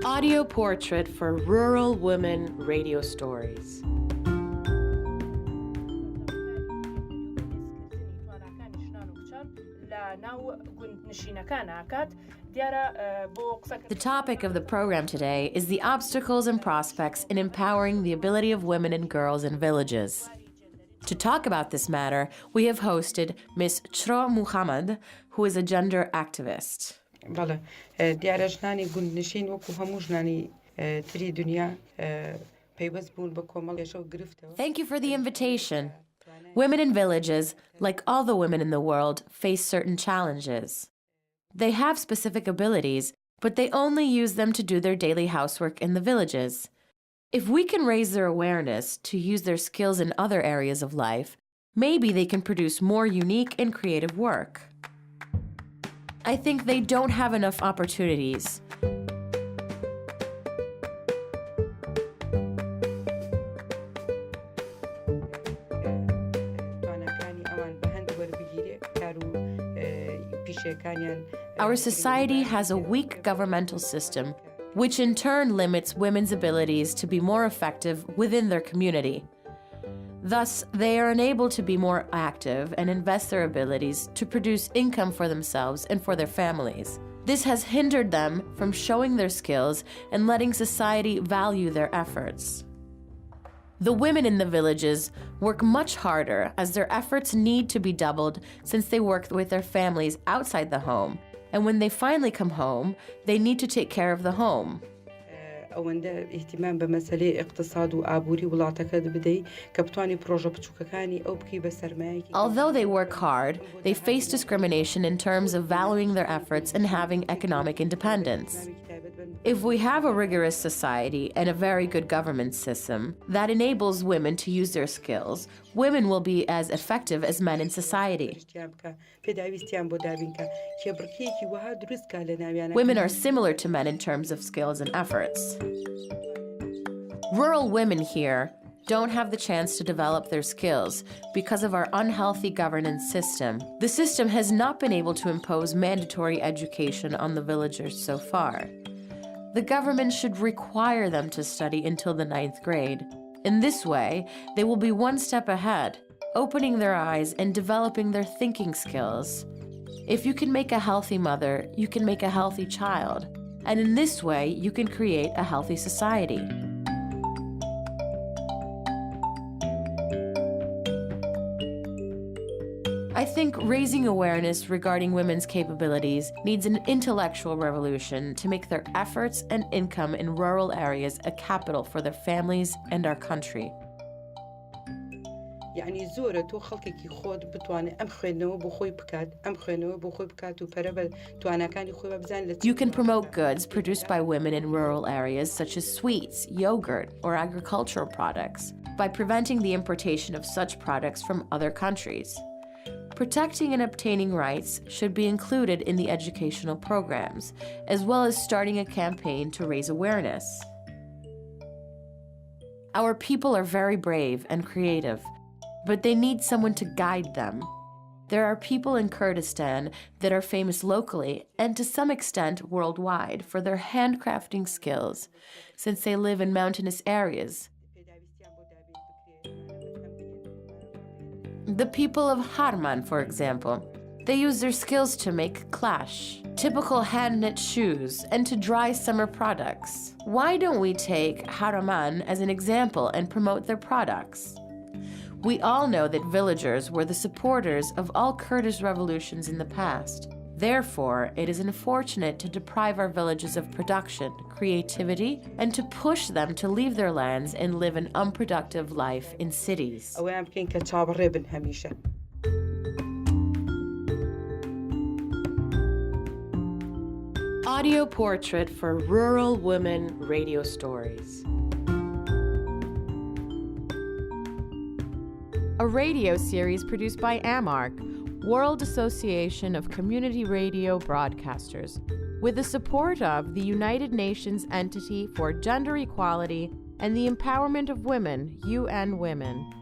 Audio portrait for rural women radio stories. The topic of the program today is the obstacles and prospects in empowering the ability of women and girls in villages. To talk about this matter, we have hosted Ms. Chro Muhammad, who is a gender activist. Thank you for the invitation. Women in villages, like all the women in the world, face certain challenges. They have specific abilities, but they only use them to do their daily housework in the villages. If we can raise their awareness to use their skills in other areas of life, maybe they can produce more unique and creative work. I think they don't have enough opportunities. Our society has a weak governmental system, which in turn limits women's abilities to be more effective within their community. Thus, they are unable to be more active and invest their abilities to produce income for themselves and for their families. This has hindered them from showing their skills and letting society value their efforts. The women in the villages work much harder as their efforts need to be doubled since they work with their families outside the home. And when they finally come home, they need to take care of the home. Although they work hard, they face discrimination in terms of valuing their efforts and having economic independence. If we have a rigorous society and a very good government system that enables women to use their skills, women will be as effective as men in society. Women are similar to men in terms of skills and efforts. Rural women here don't have the chance to develop their skills because of our unhealthy governance system. The system has not been able to impose mandatory education on the villagers so far. The government should require them to study until the 9th grade. In this way, they will be one step ahead, opening their eyes and developing their thinking skills. If you can make a healthy mother, you can make a healthy child. And in this way, you can create a healthy society. I think raising awareness regarding women's capabilities needs an intellectual revolution to make their efforts and income in rural areas a capital for their families and our country. You can promote goods produced by women in rural areas such as sweets, yogurt, or agricultural products by preventing the importation of such products from other countries. Protecting and obtaining rights should be included in the educational programs, as well as starting a campaign to raise awareness. Our people are very brave and creative, but they need someone to guide them. There are people in Kurdistan that are famous locally and to some extent worldwide for their handcrafting skills, since they live in mountainous areas. The people of Harman, for example, they use their skills to make klash, typical hand-knit shoes, and to dry summer products. Why don't we take Haraman as an example and promote their products? We all know that villagers were the supporters of all Kurdish revolutions in the past. Therefore, it is unfortunate to deprive our villages of production, creativity, and to push them to leave their lands and live an unproductive life in cities. Audio portrait for rural women radio stories. A radio series produced by AMARC, World Association of Community Radio Broadcasters, with the support of the United Nations Entity for Gender Equality and the Empowerment of Women, UN Women.